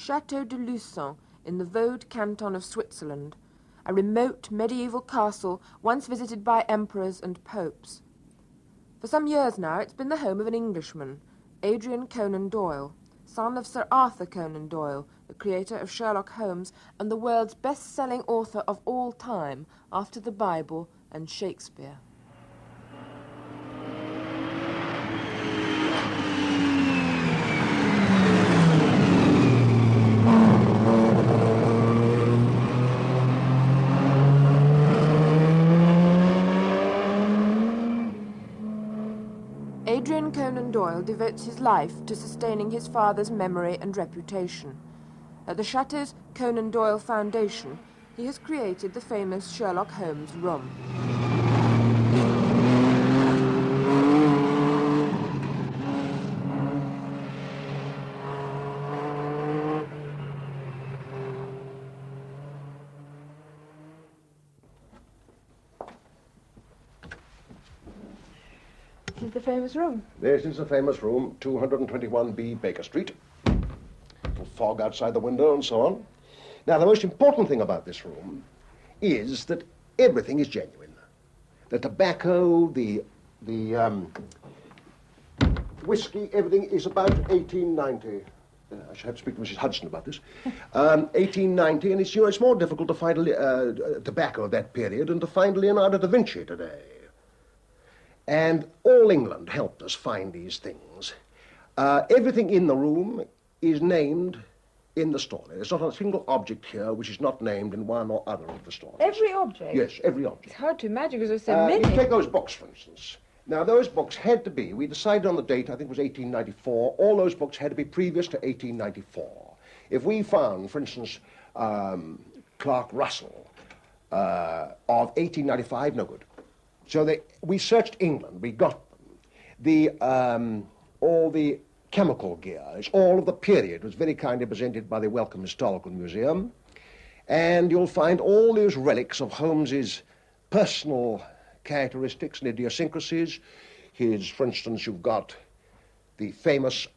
Château de Luçon in the Vaud canton of Switzerland, a remote medieval castle once visited by emperors and popes. For some years now it's been the home of an Englishman, Adrian Conan Doyle, son of Sir Arthur Conan Doyle, the creator of Sherlock Holmes and the world's best-selling author of all time after the Bible and Shakespeare. Adrian Conan Doyle devotes his life to sustaining his father's memory and reputation. At the Chateau's Conan Doyle Foundation, he has created the famous Sherlock Holmes room. This is the famous room. This is the famous room, 221B Baker Street. Little fog outside the window and so on. Now, the most important thing about this room is that everything is genuine. The tobacco, the whiskey, everything is about 1890. I should have to speak to Mrs. Hudson about this. 1890, and it's more difficult to find tobacco of that period than to find Leonardo da Vinci today. And all England helped us find these things. Everything in the room is named in the story. There's not a single object here which is not named in one or other of the stories. Every object? Yes, every object. It's hard to imagine because there's so many. You take those books, for instance. Now, those books had to be, we decided on the date, I think it was 1894, all those books had to be previous to 1894. If we found, for instance, Clark Russell of 1895, no good. So we searched England, we got them. All the chemical gears, all of the period was very kindly presented by the Wellcome Historical Museum. And you'll find all those relics of Holmes's personal characteristics and idiosyncrasies. For instance, you've got the famous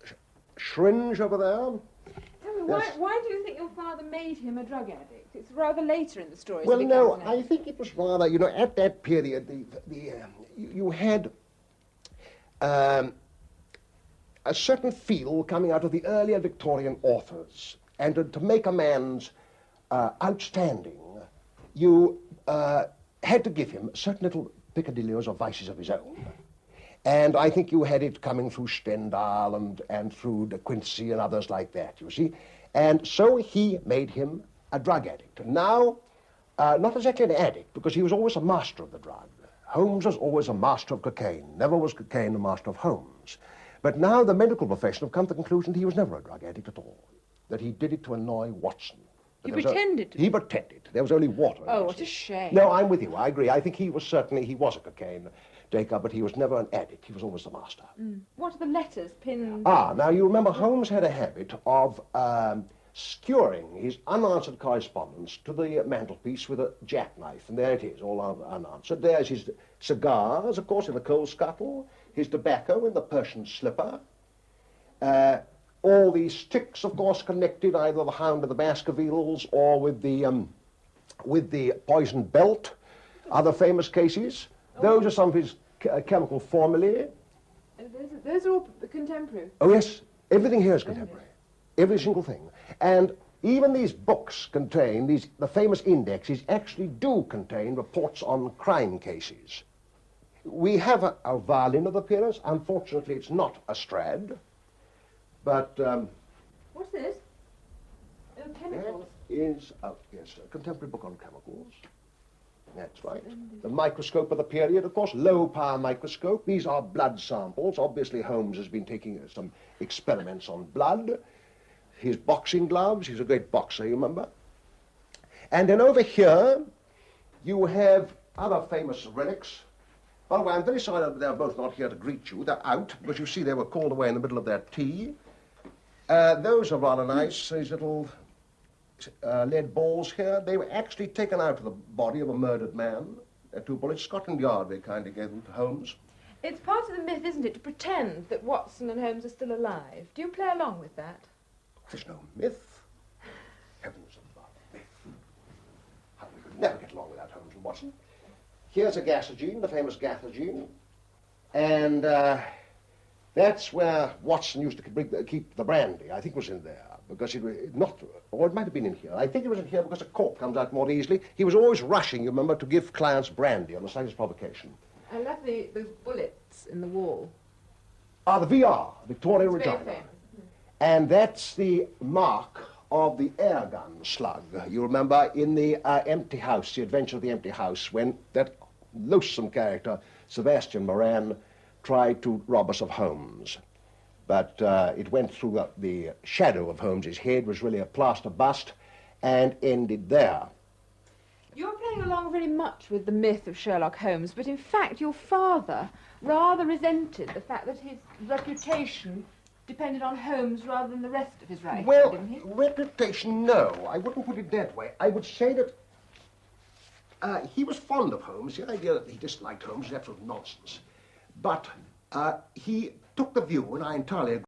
syringe over there. Tell me, why do you think your father made him a drug addict? It's rather later in the story. Well, no, I think it was rather, at that period, you had a certain feel coming out of the earlier Victorian authors. And to make a man's outstanding, you had to give him certain little peccadilloes or vices of his own. And I think you had it coming through Stendhal and through De Quincey and others like that, you see. And so he made him a drug addict. Now, not exactly an addict, because he was always a master of the drug. Holmes was always a master of cocaine. Never was cocaine a master of Holmes. But now the medical profession have come to the conclusion that he was never a drug addict at all. That he did it to annoy Watson. He pretended to. He pretended. There was only water. Oh, what a shame. No, I'm with you. I agree. I think he was a cocaine taker, but he was never an addict. He was always the master. Mm. What are the letters pinned? Now you remember Holmes had a habit of skewering his unanswered correspondence to the mantelpiece with a jackknife, and there it is, all unanswered. There's his cigars, of course, in the coal scuttle, his tobacco in the Persian slipper, all these sticks, of course, connected either the Hound of the Baskervilles or with the poisoned belt, other famous cases. Those are some of his chemical formulae. Those are all contemporary? Oh, yes. Everything here is contemporary. Every single thing. And even these books contain, the famous indexes actually do contain reports on crime cases. We have a violin of appearance. Unfortunately, it's not a Strad. But... what's this? Oh, chemicals. That is, yes, a contemporary book on chemicals. That's right. The microscope of the period, of course, low-power microscope. These are blood samples. Obviously, Holmes has been taking some experiments on blood. His boxing gloves. He's a great boxer, you remember. And then over here, you have other famous relics. By the way, I'm very sorry that they're both not here to greet you. They're out, but you see they were called away in the middle of their tea. Those are rather nice, these little lead balls here. They were actually taken out of the body of a murdered man. 2 bullets. Scotland Yard, they kindly gave them to Holmes. It's part of the myth, isn't it, to pretend that Watson and Holmes are still alive. Do you play along with that? There's no myth. Heavens above me. We could never get along without Holmes and Watson. Here's a gasogene, the famous gathogene, and that's where Watson used to keep the brandy. I think it was in there, because it might have been in here. I think it was in here because the cork comes out more easily. He was always rushing, you remember, to give clients brandy on the slightest provocation. I love those bullets in the wall. Ah, the VR, Victoria It's very Regina. famous. And that's the mark of the air gun slug. You remember in the empty house, the adventure of the empty house, when that loathsome character, Sebastian Moran, tried to rob us of Holmes. But it went through the shadow of Holmes's head, was really a plaster bust, and ended there. You're playing along very much with the myth of Sherlock Holmes, but in fact your father rather resented the fact that his reputation depended on Holmes rather than the rest of his writing, Well, didn't he? reputation, no. I wouldn't put it that way. I would say that he was fond of Holmes. The idea that he disliked Holmes is absolute nonsense. But he took the view, and I entirely agree,